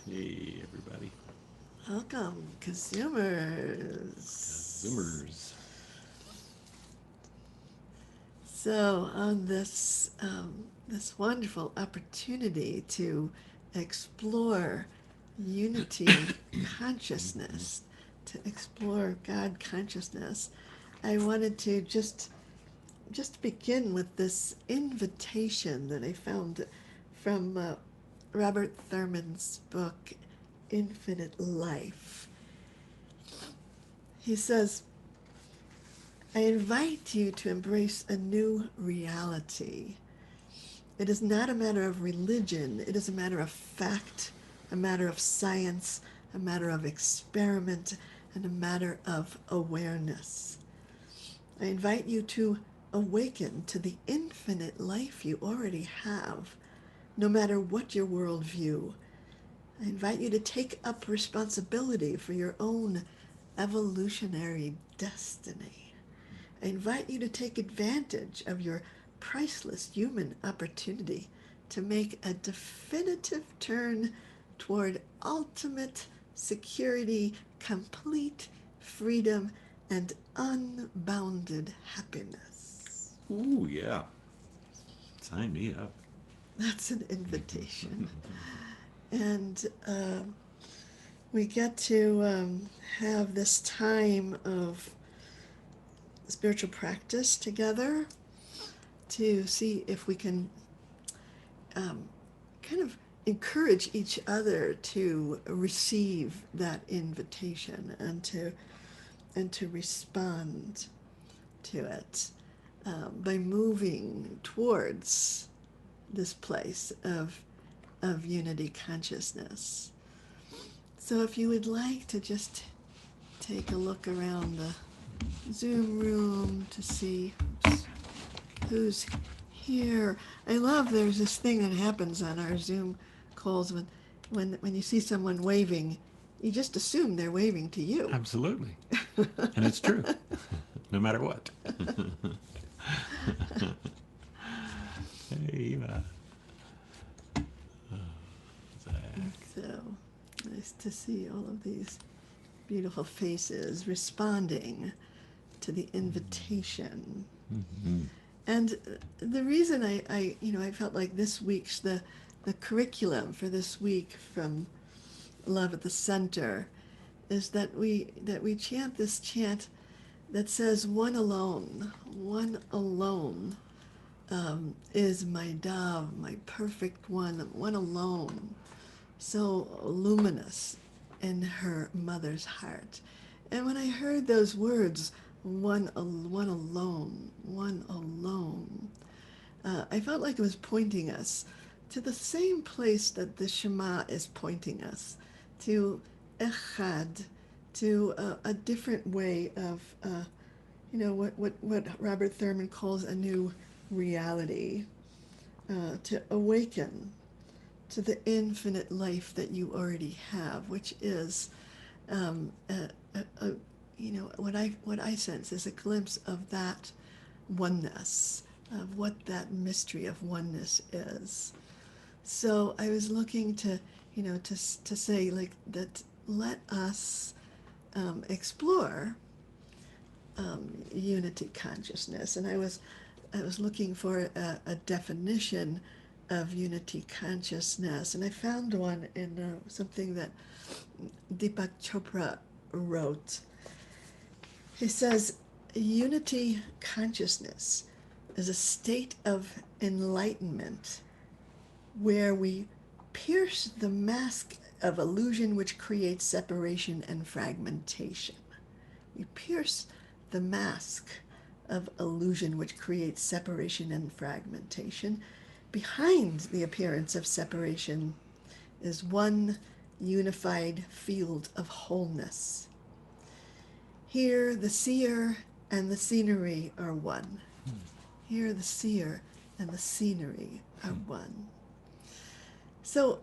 Hey, everybody. Welcome, KZOOMers. Zoomers. So, on this this wonderful opportunity to explore unity consciousness, to explore God consciousness, I wanted to just begin with this invitation that I found from Robert Thurman's book, Infinite Life. He says, I invite you to embrace a new reality. It is not a matter of religion. It is a matter of fact, a matter of science, a matter of experiment, and a matter of awareness. I invite you to awaken to the infinite life you already have, no matter what your worldview. I invite you to take up responsibility for your own evolutionary destiny. I invite you to take advantage of your priceless human opportunity to make a definitive turn toward ultimate security, complete freedom, and unbounded happiness. Ooh, yeah. Sign me up. That's an invitation. And we get to have this time of spiritual practice together to see if we can kind of encourage each other to receive that invitation and to respond to it by moving towards this place of unity consciousness. So if you would like to just take a look around the Zoom room to see who's here. I love there's this thing that happens on our Zoom calls when you see someone waving, you just assume they're waving to you. Absolutely. And it's true. No matter what. Hey, Eva. So nice to see all of these beautiful faces responding to the invitation. Mm-hmm. And the reason I felt like this week's the curriculum for this week from Love at the Center is that we chant this chant that says, one alone is my dove, my perfect one alone, so luminous in her mother's heart. And when I heard those words, one alone, I felt like it was pointing us to the same place that the Shema is pointing us, to Achat, to a different way of, what Robert Thurman calls a new reality, to awaken to the infinite life that you already have, which is, what I sense is a glimpse of that oneness, of what that mystery of oneness is. So I was looking to say like that. Let us explore unity consciousness, and I was looking for a definition of unity consciousness, and I found one in something that Deepak Chopra wrote. He says, unity consciousness is a state of enlightenment where we pierce the mask of illusion which creates separation and fragmentation. We pierce the mask of illusion which creates separation and fragmentation. Behind the appearance of separation is one unified field of wholeness. Here the seer and the scenery are one. Here the seer and the scenery are one. So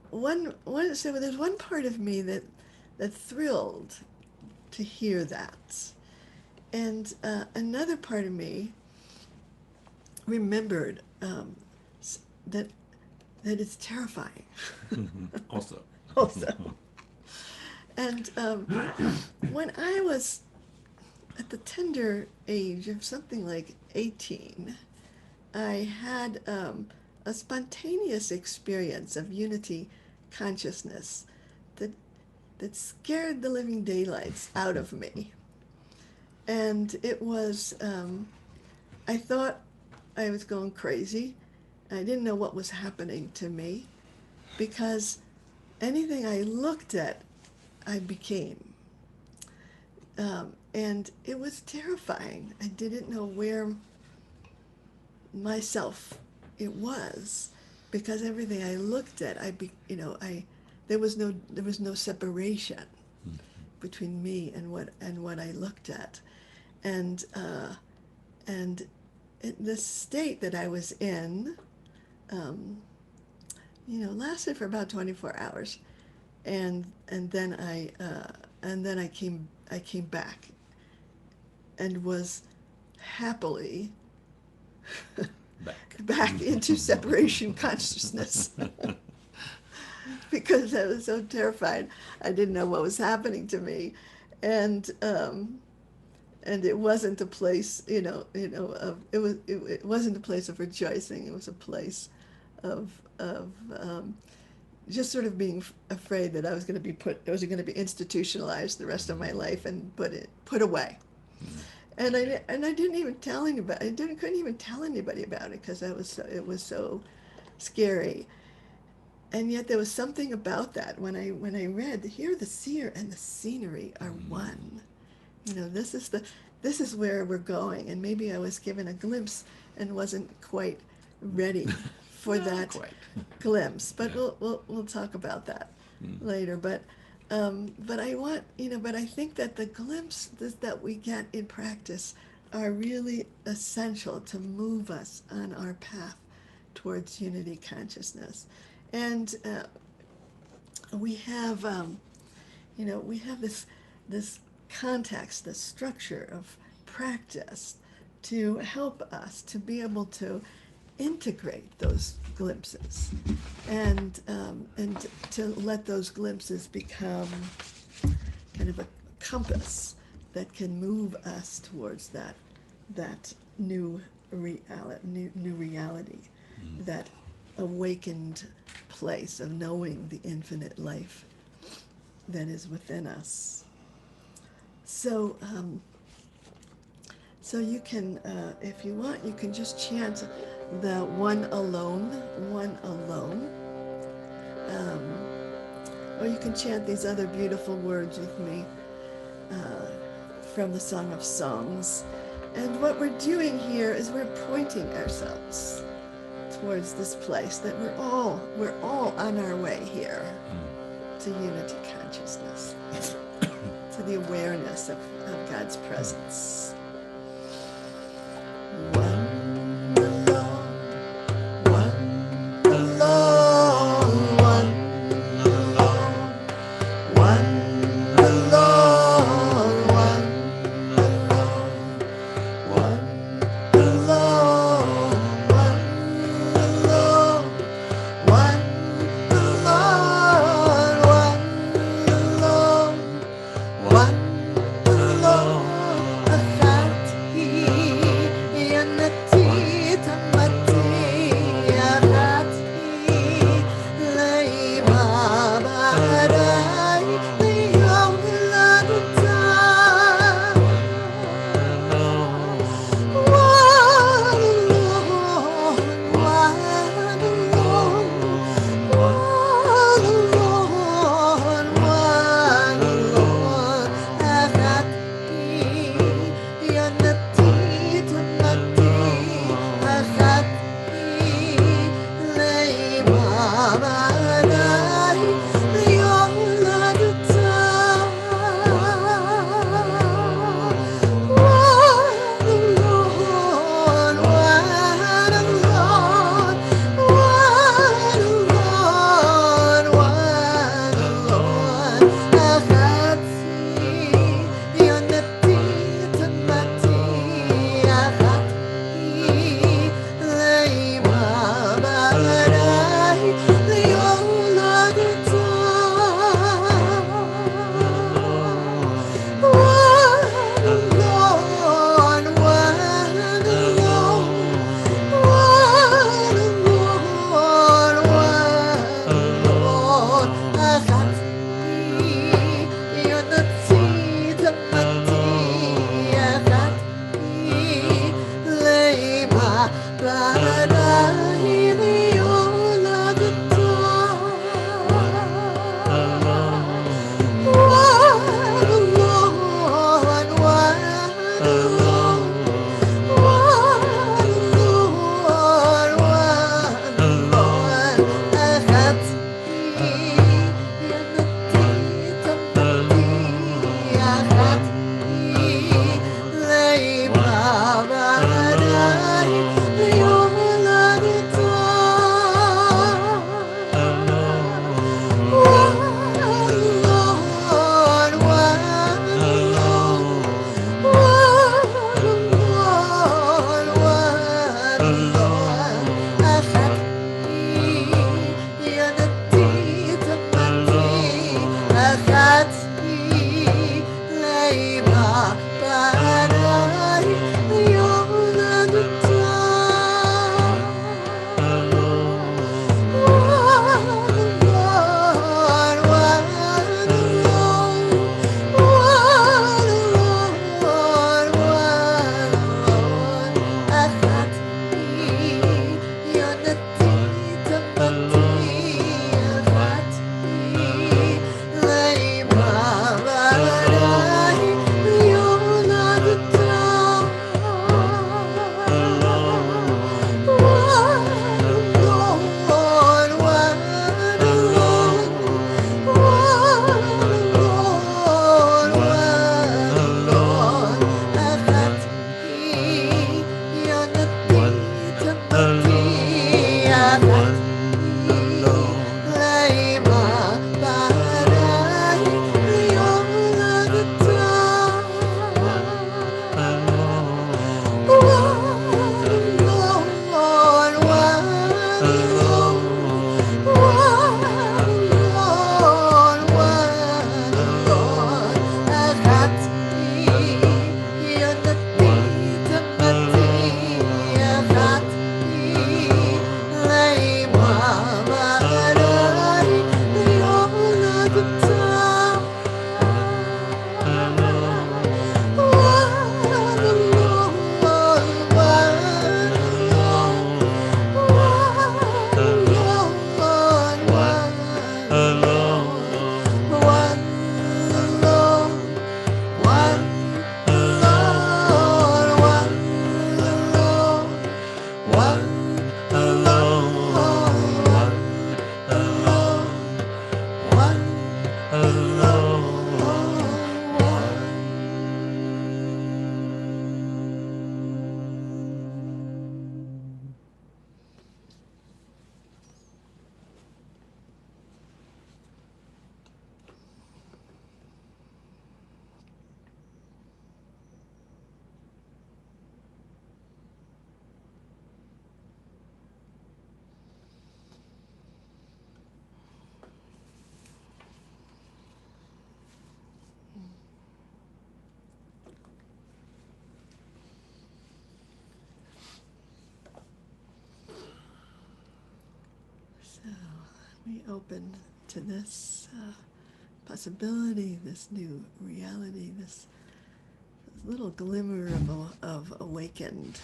so there's one part of me that thrilled to hear that, and another part of me remembered that it's terrifying. Also. And when I was at the tender age of something like 18, I had a spontaneous experience of unity consciousness that scared the living daylights out of me. And it was, I thought I was going crazy. I didn't know what was happening to me, because anything I looked at, I became. And it was terrifying. I didn't know where myself it was, because everything I looked at, there was no separation between me and what I looked at, and the state that I was in, lasted for about 24 hours, and then I came back, and was happily back into separation consciousness. Because I was so terrified. I didn't know what was happening to me, and it wasn't a place, it wasn't a place of rejoicing. It was a place of just sort of being afraid that I was going to be institutionalized the rest of my life and put away. And I didn't even tell anybody. Couldn't even tell anybody about it, because it was so scary. And yet there was something about that when I read, here the seer and the scenery are one. This is where we're going. And maybe I was given a glimpse and wasn't quite ready for that glimpse. But yeah. we'll talk about that later. But I want, but I think that the glimpses that we get in practice are really essential to move us on our path towards unity consciousness. And we have, we have this context, this structure of practice to help us to be able to integrate those glimpses, and to let those glimpses become kind of a compass that can move us towards that new reality, that awakened place of knowing the infinite life that is within us. So, so you can, if you want, you can just chant the one alone, or you can chant these other beautiful words with me from the Song of Songs. And what we're doing here is we're pointing ourselves towards this place that we're all on our way here to unity consciousness, to the awareness of God's presence. One alone, one alone, one alone, one alone, one alone, one alone, one alone, one alone, one alone, Achat, yonati, tamati, Achat, bara, So we open to this possibility, this new reality, this little glimmer of awakened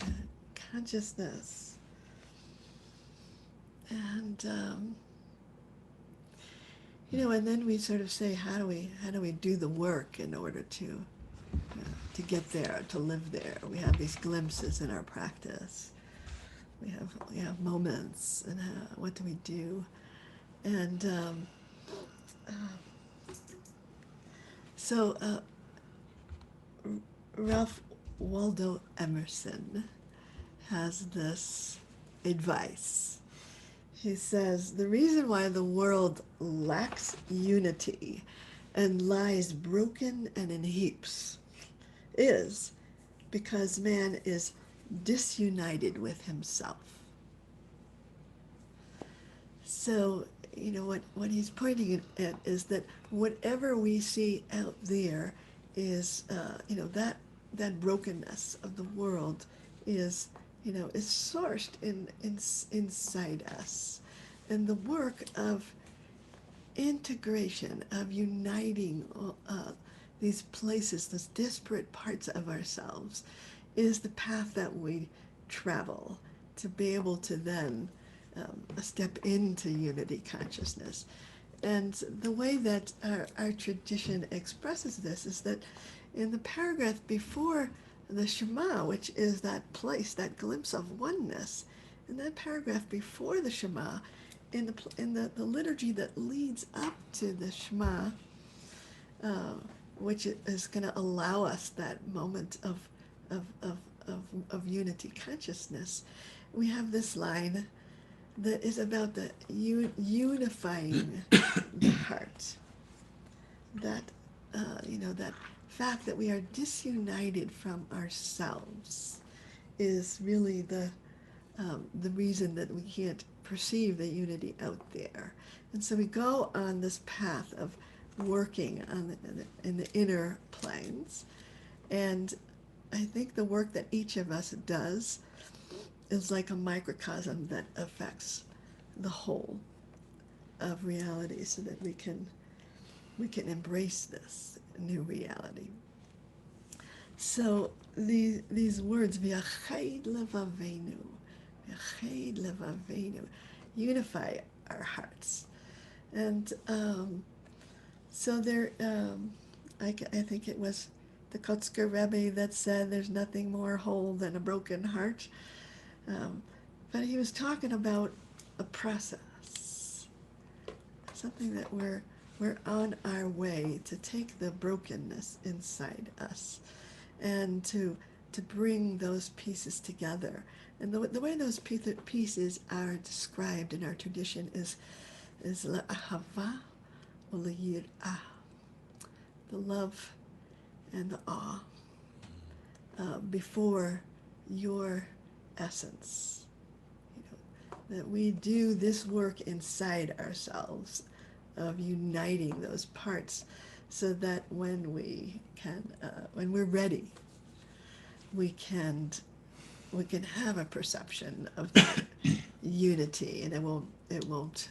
consciousness. And and then we sort of say, how do we do the work in order to get there, to live there? We have these glimpses in our practice. We have moments, and what do we do? And so Ralph Waldo Emerson has this advice. He says, the reason why the world lacks unity and lies broken and in heaps is because man is disunited with himself. So, what he's pointing at is that whatever we see out there is, that brokenness of the world is sourced inside us. And the work of integration, of uniting these places, those disparate parts of ourselves, is the path that we travel to be able to then step into unity consciousness. And the way that our tradition expresses this is that in the paragraph before the Shema, which is that place, that glimpse of oneness, in that paragraph before the Shema, in the liturgy that leads up to the Shema, which is going to allow us that moment of unity consciousness, we have this line that is about the unifying the heart. That that fact that we are disunited from ourselves is really the reason that we can't perceive the unity out there. And so we go on this path of working in the inner planes. And I think the work that each of us does is like a microcosm that affects the whole of reality, so that we can embrace this new reality. So these words, v'yached levavenu, v'yached levavenu, unify our hearts. And so there, I think it was the Kotzker Rebbe that said there's nothing more whole than a broken heart. But he was talking about a process, something that we're on our way to take the brokenness inside us and to bring those pieces together. And the way those pieces are described in our tradition is la'ahava or la'yirah, the love and the awe before your essence. That we do this work inside ourselves of uniting those parts, so that when we're ready, we can have a perception of that unity, and it won't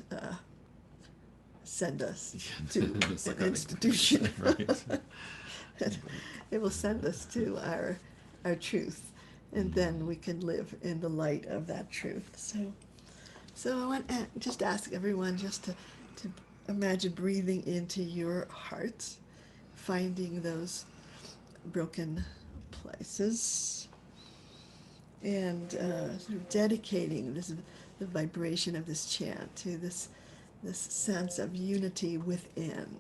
send us to an institution. Right. It will send us to our truth, and then we can live in the light of that truth. So I want to just ask everyone just to imagine breathing into your heart, finding those broken places, and sort of dedicating the vibration of this chant to this sense of unity within.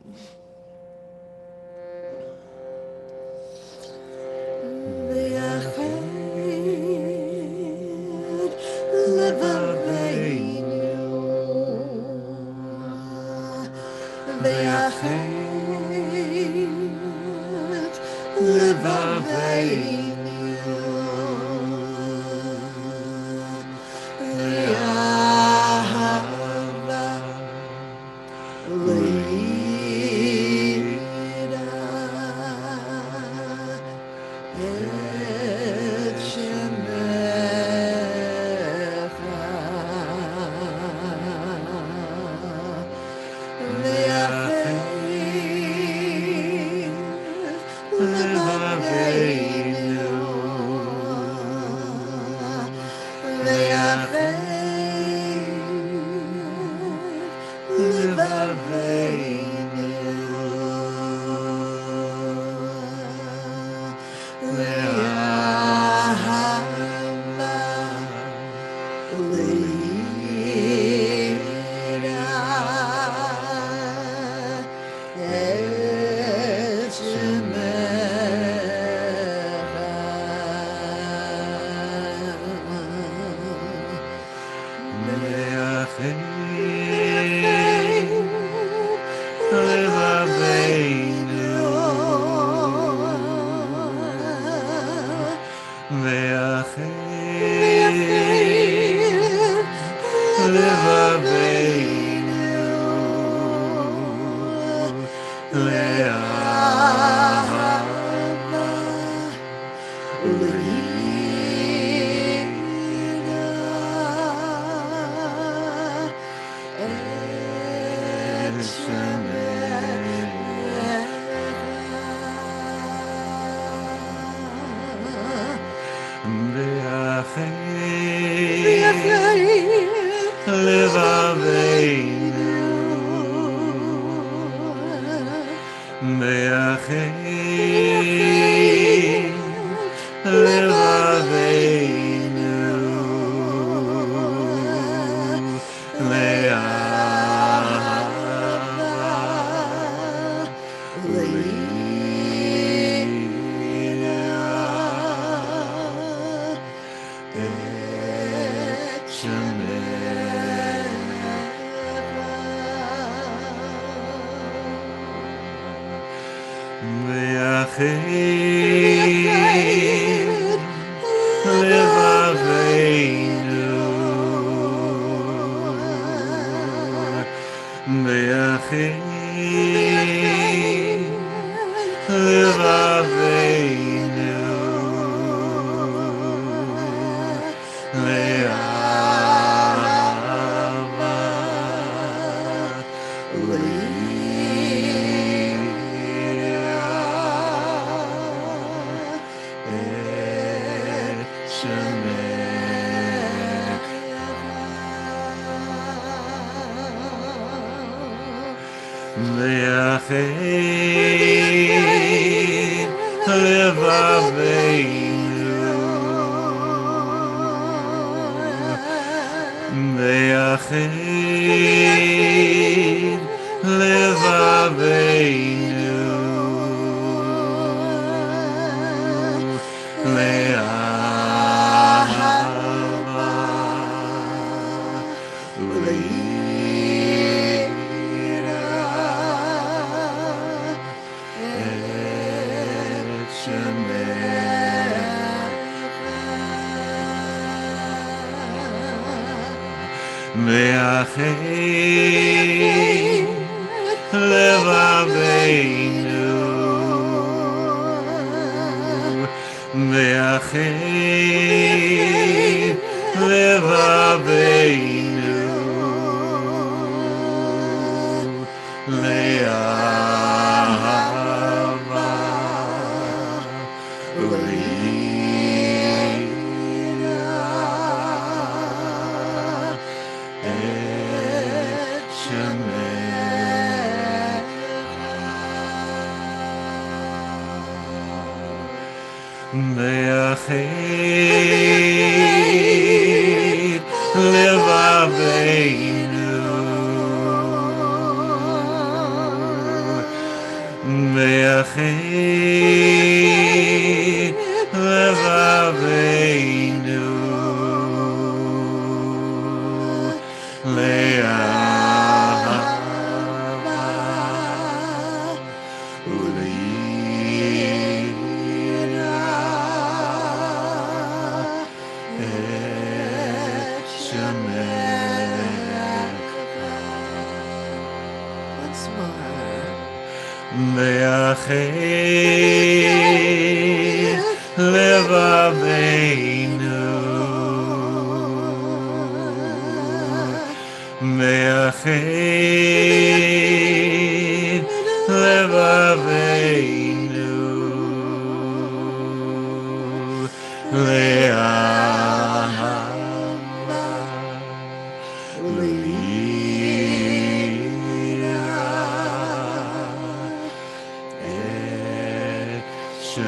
Invite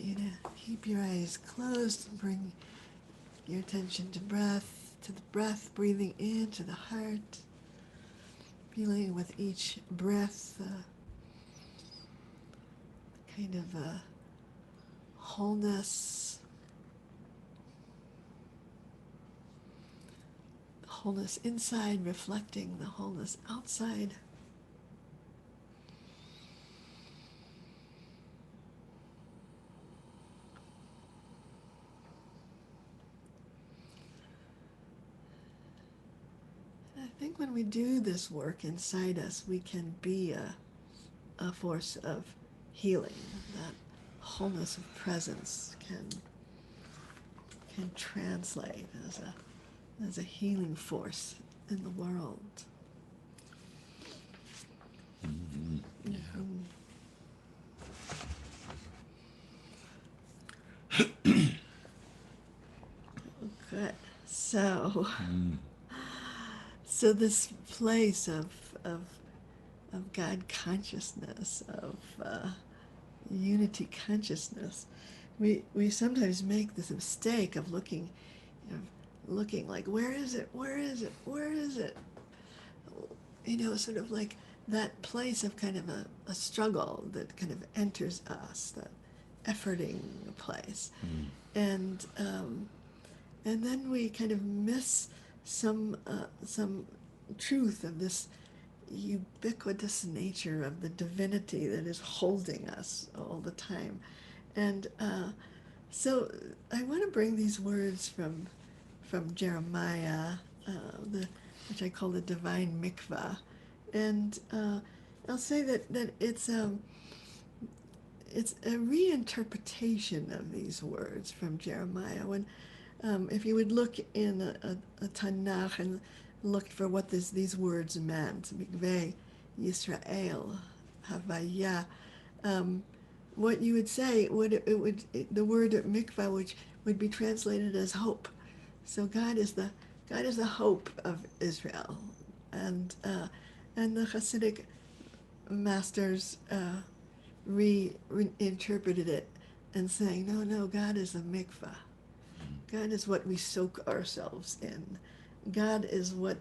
you to keep your eyes closed and bring your attention to the breath, breathing into the heart, feeling with each breath kind of a wholeness, wholeness inside reflecting the wholeness outside. And I think when we do this work inside us, we can be a force of healing. That wholeness of presence can translate as a healing force in the world. Mm-hmm. Yeah. Mm-hmm. Good. So this place of God consciousness, of unity consciousness, we sometimes make this mistake of looking like, where is it? Where is it? Where is it? Sort of like that place of kind of a struggle that kind of enters us, that efforting place. And then we kind of miss some truth of this ubiquitous nature of the divinity that is holding us all the time. And so I want to bring these words from Jeremiah, which I call the Divine Mikvah. And I'll say that it's a reinterpretation of these words from Jeremiah. When if you would look in a Tanakh and look for what these words meant, Mikvay, Yisroayl, Havayah, what you would say the word mikvah, which would be translated as hope. So God is the hope of Israel, and the Hasidic masters reinterpreted it and saying, no, God is a mikvah. God is what we soak ourselves in. God is what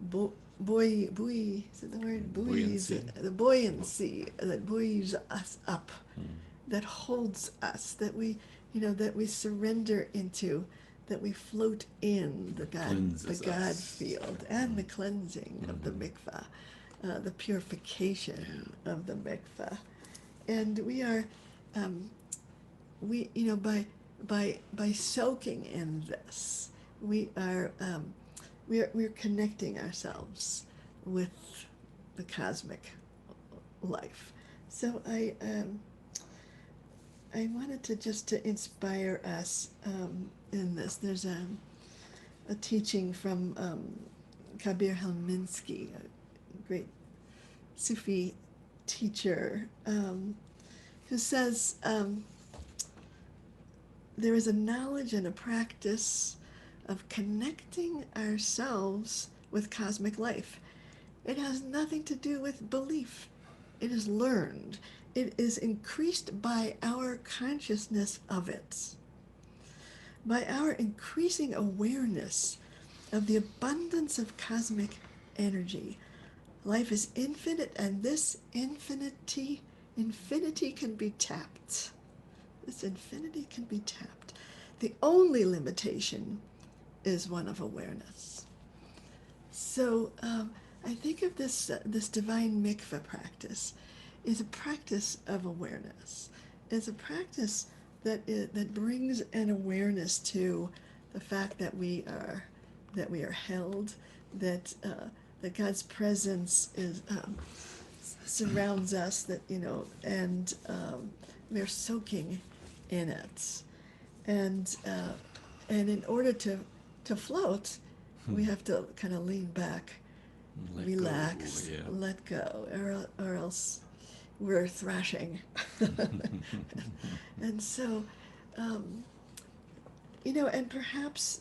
buoy, is it the word? Buoys, the buoyancy that buoys us up, that holds us, that we surrender into, that we float in the God field, and the cleansing of the mikvah, the purification of the mikvah. And we are, by soaking in this, we're connecting ourselves with the cosmic life. So I wanted to inspire us in this. There's a teaching from Kabir Helminski, a great Sufi teacher, who says there is a knowledge and a practice of connecting ourselves with cosmic life. It has nothing to do with belief. It is learned. It is increased by our consciousness of it, by our increasing awareness of the abundance of cosmic energy. Life is infinite, and this infinity can be tapped. This infinity can be tapped. The only limitation is one of awareness. So I think of this Divine Mikveh practice is a practice of awareness. It's a practice that brings an awareness to the fact that we are held, that God's presence surrounds us, and we're soaking in it, and in order to float, we have to kind of lean back, relax, let go, or else we're thrashing. And so, and perhaps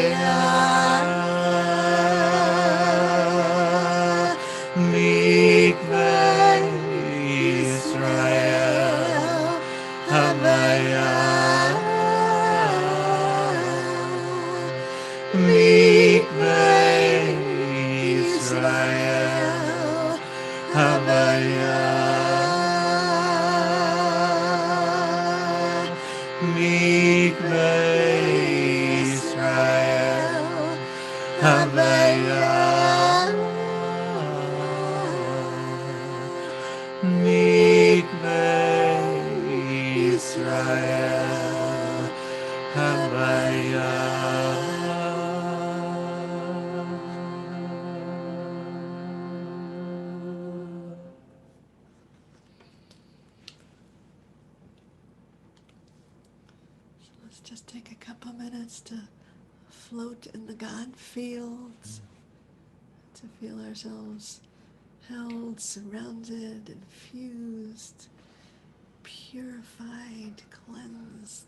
Havayah, Mikvay, Yisroayl, Havayah, Mikvay, Yisroayl, Havayah, Mikvay, Yisroayl, Havayah, Mikvay, Yisroayl, Havayah. Let's just take a couple minutes to float in the God fields, to feel ourselves held, surrounded, infused, purified, cleansed.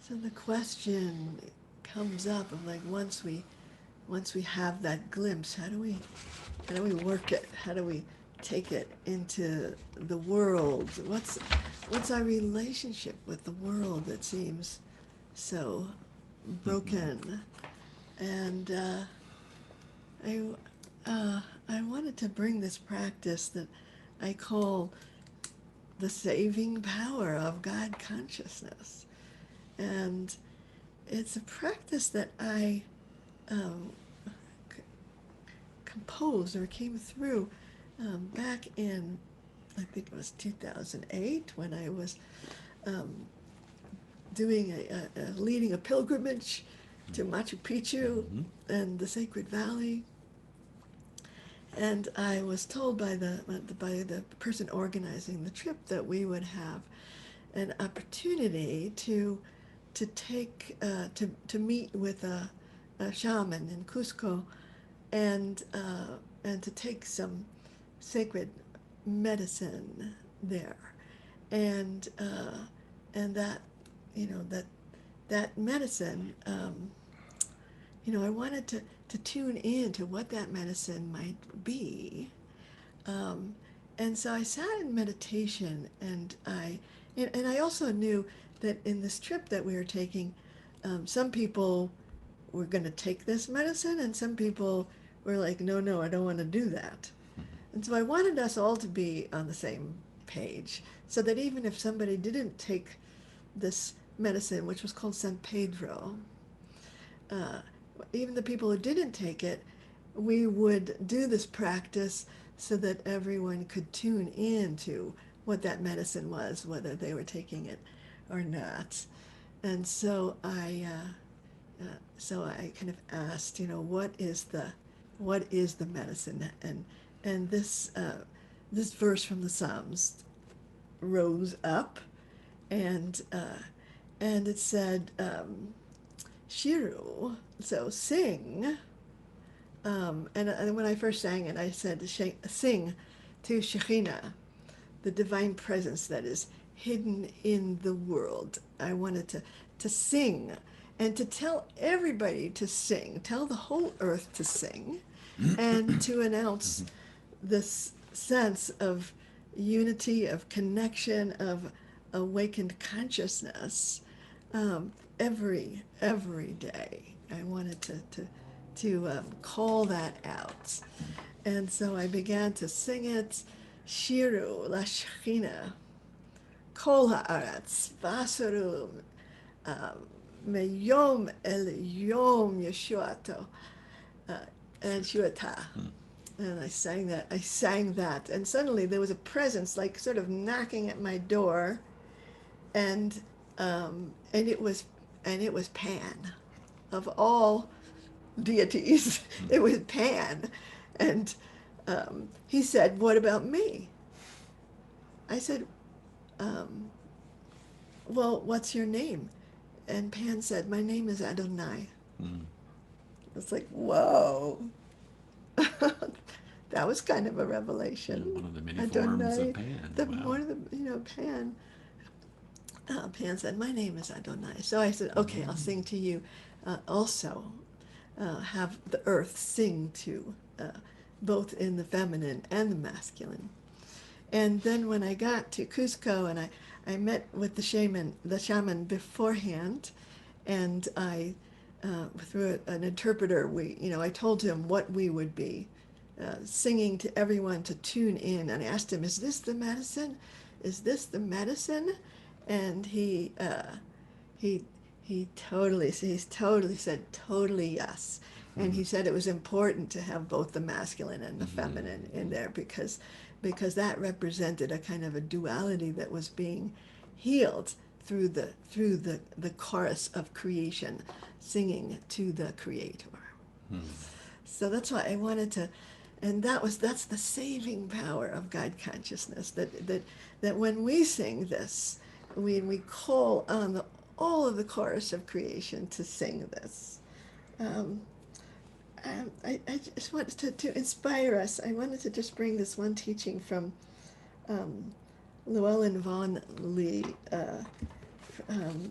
So the question comes up of like once we have that glimpse, how do we work it? How do we take it into the world? What's our relationship with the world that seems so broken? And I wanted to bring this practice that I call the saving power of God consciousness. And it's a practice that I composed or came through back in, I think it was 2008, when I was doing leading a pilgrimage to Machu Picchu and the Sacred Valley. And I was told by the person organizing the trip that we would have an opportunity to meet with a shaman in Cusco and to take some sacred medicine there, and that that medicine, I wanted to tune in to what that medicine might be, and so I sat in meditation, and I also knew that in this trip that we were taking, some people were going to take this medicine, and some people were like, no, I don't want to do that. And so I wanted us all to be on the same page, so that even if somebody didn't take this medicine, which was called San Pedro, even the people who didn't take it, we would do this practice so that everyone could tune in to what that medicine was, whether they were taking it or not. And so I kind of asked, what is the medicine? And this verse from the Psalms rose up, and it said, Shiru, so sing. And when I first sang it, I said, sing to Shekhinah, the divine presence that is hidden in the world. I wanted to sing and to tell everybody to sing, tell the whole earth to sing, and to announce this sense of unity, of connection, of awakened consciousness every day. I wanted to call that out. And so I began to sing it, Shiru Ladonay, Kol haaretz vasaru meyom el yom Yeshuato and Shuata. And I sang that, and suddenly there was a presence like sort of knocking at my door, and and it was Pan, of all deities. It was Pan, and he said, "What about me?" I said, "Well, what's your name?" And Pan said, "My name is Adonai." It's like, whoa. That was kind of a revelation. Yeah, one of the many forms of Pan. One of the, Pan. Pan said, "My name is Adonai." So I said, "Okay, I'll sing to you." Also, have the earth sing to both in the feminine and the masculine. And then when I got to Cusco, and I met with the shaman beforehand, and I, through an interpreter, I told him what we would be singing to everyone to tune in. And I asked him, "Is this the medicine? Is this the medicine?" And he totally said totally yes. And he said it was important to have both the masculine and the feminine in there because that represented a kind of a duality that was being healed through the chorus of creation, singing to the Creator. So that's why I wanted to, and that's the saving power of God consciousness. That when we sing this, we call on all of the chorus of creation to sing this. I just wanted to inspire us. I wanted to just bring this one teaching from Llewellyn Vaughan Lee, and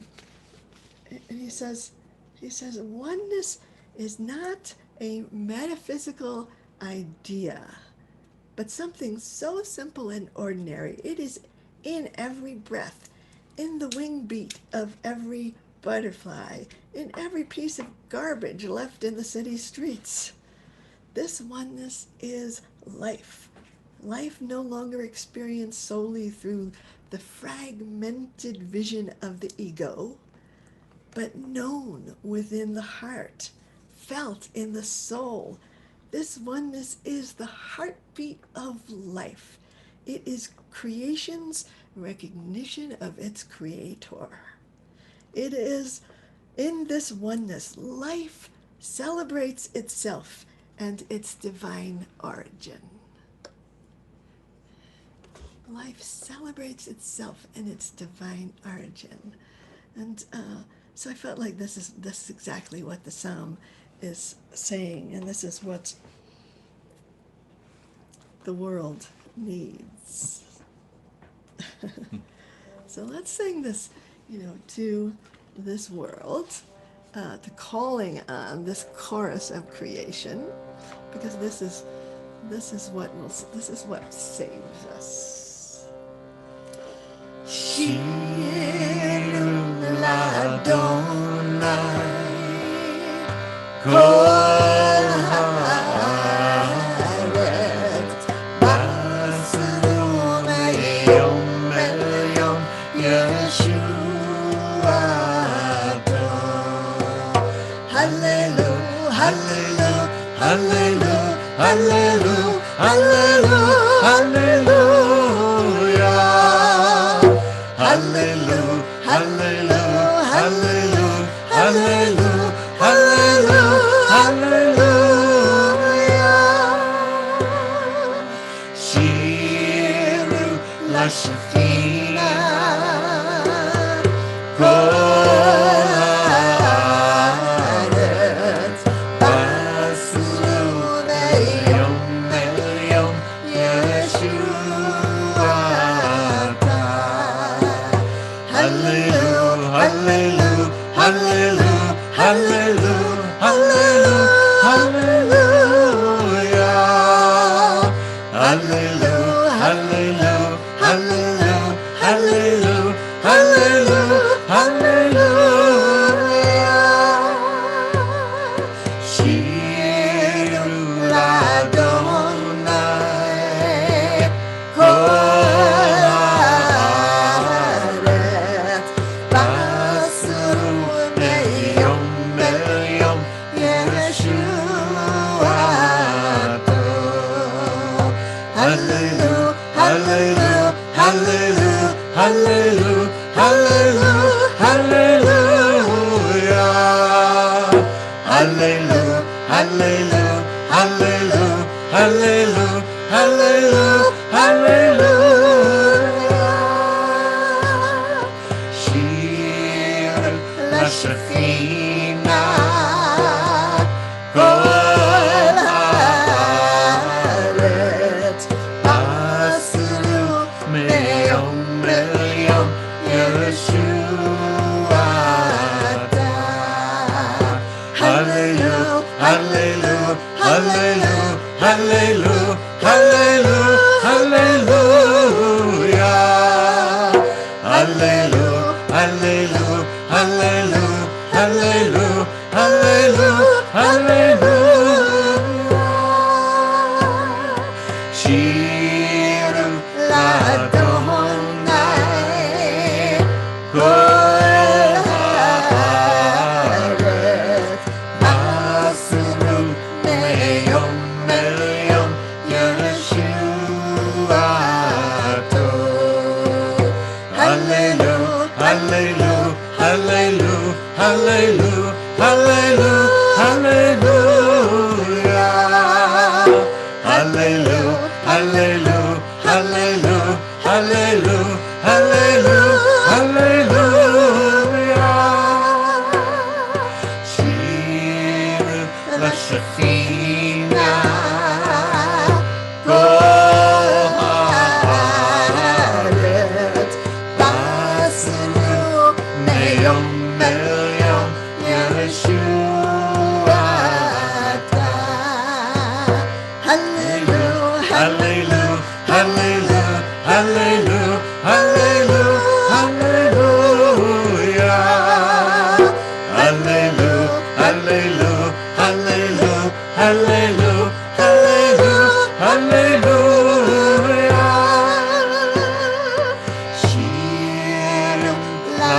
he says, oneness is not a metaphysical idea, but something so simple and ordinary. It is in every breath, in the wing beat of every butterfly, in every piece of garbage left in the city streets. This oneness is life. Life no longer experienced solely through the fragmented vision of the ego, but known within the heart, felt in the soul. This oneness is the heartbeat of life. It is creation's recognition of its creator. It is in this oneness, life celebrates itself and its divine origin. Life celebrates itself and its divine origin. And so I felt like this is exactly what the psalm is saying, and this is what the world needs. So let's sing this, to this world, to calling on this chorus of creation, because this is what saves us. Shiru Ladonay, Kol haaretz basru me'yom el-yom Yisroayl. Hallelujah, hallelujah, hallelujah, hallelujah, hallelujah, hallelujah, hallelujah, hallelujah, hallelujah, hallelujah, hallelujah. Shiru Ladonay, Kol haaretz basru me'yom el-yom Yisroayl. Hallelujah, hallelujah, hallelujah, hallelujah, hallelujah, hallelujah, hallelujah, hallelujah, hallelujah, hallelujah, hallelujah. Shiru Ladonay, Kol haaretz basru me'yom el-yom Yisroayl. Hallelujah, hallelujah, hallelujah, hallelujah, hallelujah, hallelujah, hallelujah, hallelujah. Shiru Ladonay, kol haaretz asru meyom meyom Yisroayl. Hallelujah, hallelujah, hallelujah, hallelujah, hallelujah, hallelujah. Hallelujah, hallelujah, hallelujah, hallelujah, hallelujah, hallelujah. Shiru Ladonay, kol haaretz asru meyom meyom Yisroayl. Hallelujah, hallelujah, hallelujah, hallelujah, hallelujah, hallelujah. Hallelujah, hallelujah, hallelujah, hallelujah, hallelujah, hallelujah. Shiru Ladonay, kol haaretz asru meyom meyom Yisroayl. Hallelujah, Hallelujah, hallelujah, hallelujah, hallelujah, hallelujah. Hallelujah, hallelujah, hallelujah, hallelujah, hallelujah, hallelujah. Shiru Ladonay, kol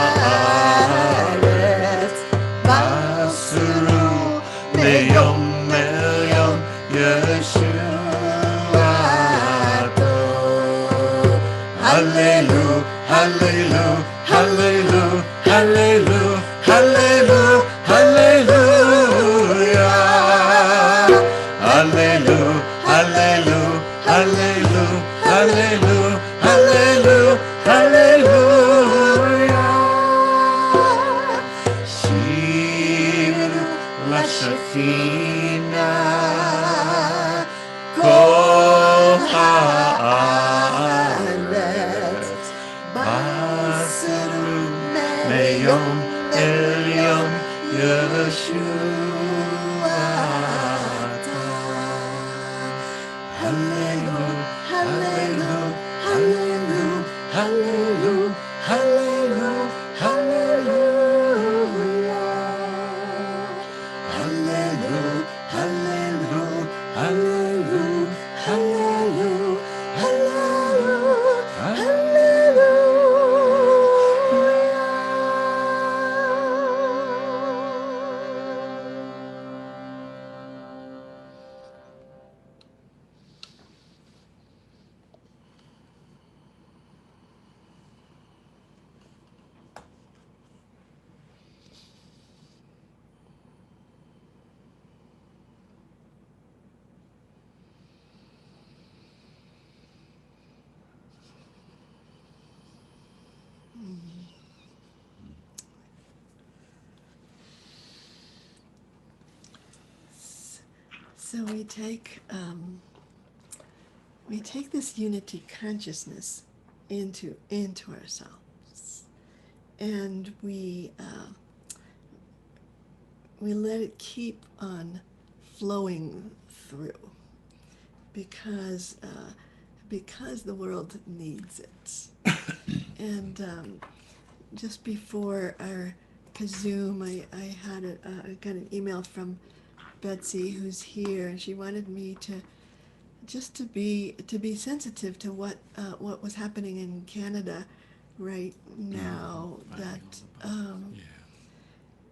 haaretz asru meyom meyom Yisroayl. Hallelujah, hallelujah, hallelujah, hallelujah, hallelujah, hallelujah. Hallelujah, hallelujah, hallelujah, hallelujah, hallelujah, hallelujah. Shiru Ladonay, kol haaretz asru meyom meyom Yisroayl. Hallelujah, hallelujah, hallelujah, hallelujah, hallelujah, hallelujah. Hallelujah, hallelujah, hallelujah, hallelujah, hallelujah, So we take this unity consciousness into ourselves, and we let it keep on flowing through, because the world needs it. And just before our KZOOM, I got an email from Betsy, who's here, and she wanted me to be sensitive to what was happening in Canada right now.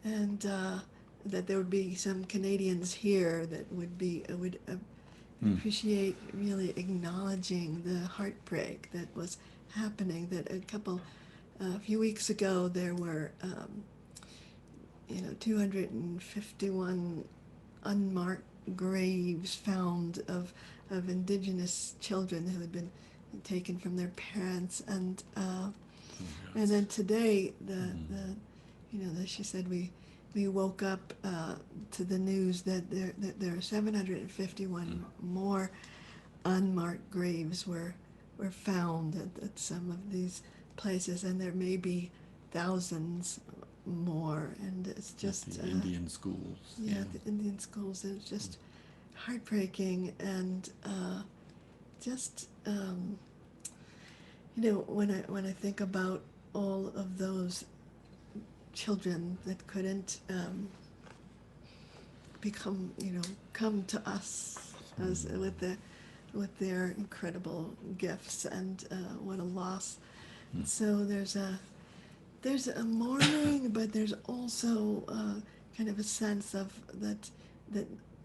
And that there would be some Canadians here that would appreciate really acknowledging the heartbreak that was happening. That a couple A few weeks ago, there were 251 unmarked graves found of indigenous children who had been taken from their parents, and then today she said we woke up to the news that there are 751 more unmarked graves were found at some of these places, and there may be thousands more, and it's just the Indian schools. Yeah, the Indian schools. It's just heartbreaking, and when I think about all of those children that couldn't come to us as with their incredible gifts, and what a loss. So there's a mourning, but there's also kind of a sense of that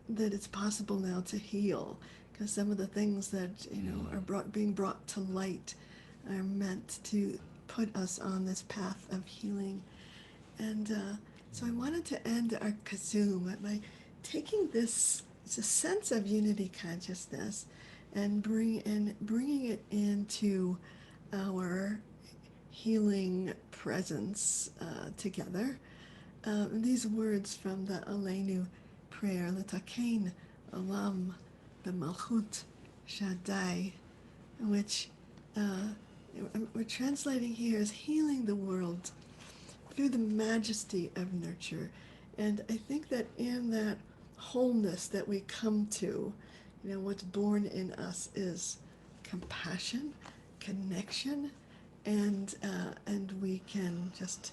it's possible now to heal, because some of the things that are being brought to light are meant to put us on this path of healing. And so I wanted to end our KZOOM by taking this sense of unity consciousness and bringing it into our healing presence together. These words from the Aleinu prayer, L'takein olam b'malchut Shaddai, which we're translating here as healing the world through the majesty of nurture. And I think that in that wholeness that we come to, what's born in us is compassion, connection, and we can just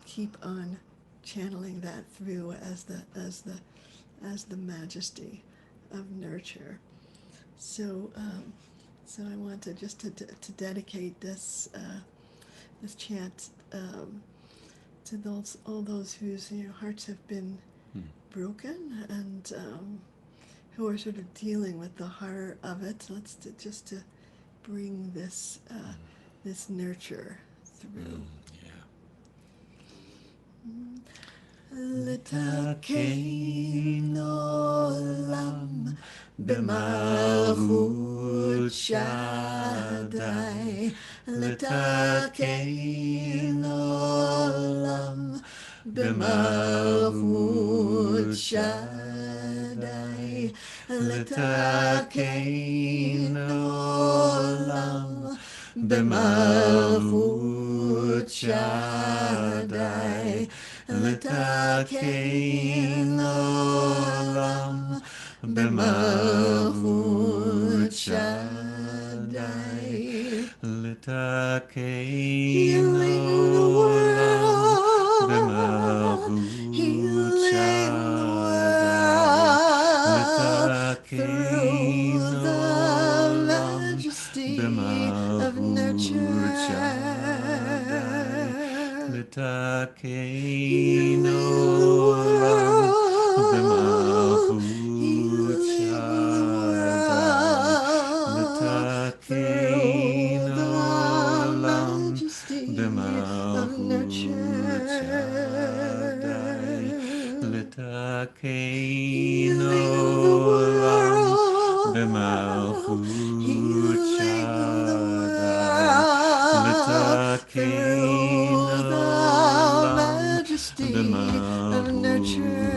keep on channeling that through as the majesty of nurture. So I want to just to dedicate this chant to all those whose hearts have been broken, and who are sort of dealing with the horror of it. Let's just bring this nurture through. L'takein olam b'malchut Shaddai, l'takein olam b'malchut Shaddai, l'takein olam b'malchut Shaddai, l'takein olam b'malchut Shaddai, l'takein olam b'malchut Shaddai, through the majesty of nurture. L'takein olam b'malchut Shaddai, l'takein olam b'malchut Shaddai, l'takein olam b'malchut Shaddai, l'takein of nurture,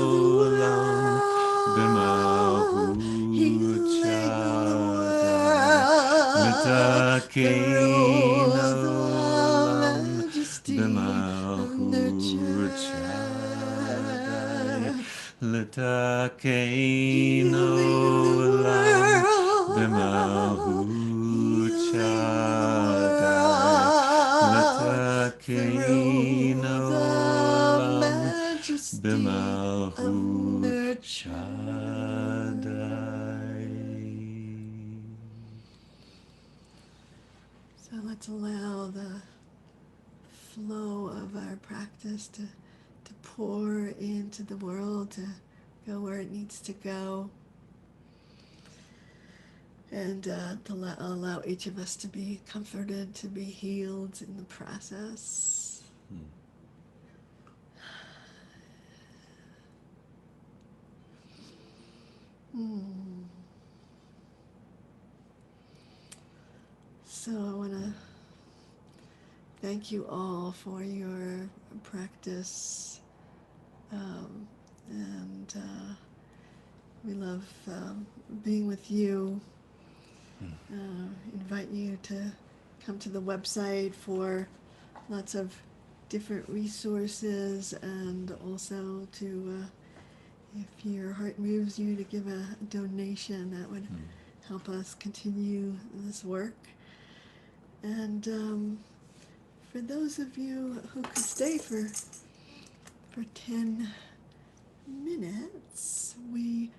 l'takein olam b'malchut Shaddai, l'takein olam b'malchut Shaddai, l'takein olam b'malchut Shaddai, l'takein olam b'malchut Shaddai. So let's allow the flow of our practice to pour into the world, to go where it needs to go. and to allow each of us to be comforted, to be healed in the process. So I want to thank you all for your practice, and we love being with you. Invite you to come to the website for lots of different resources, and also to, if your heart moves you, to give a donation. That would help us continue this work. And for those of you who could stay for 10 minutes, we,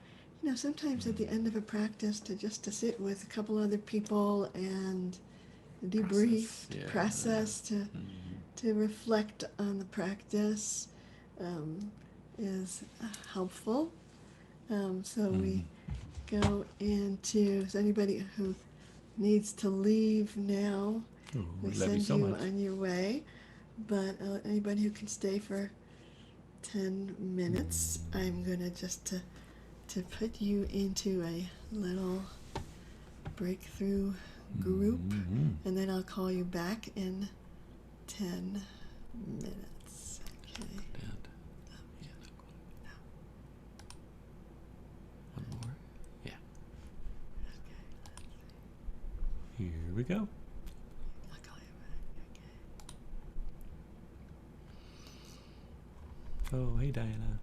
sometimes at the end of a practice, to sit with a couple other people and debrief, process, to reflect on the practice is helpful. So we go into, so anybody who needs to leave now, we send you on your way. But anybody who can stay for 10 minutes, I'm going to just to put you into a little breakthrough group, and then I'll call you back in 10 minutes. Okay. One more? Yeah. Okay. Here we go. I'll call you back. Okay. Oh, hey, Diana.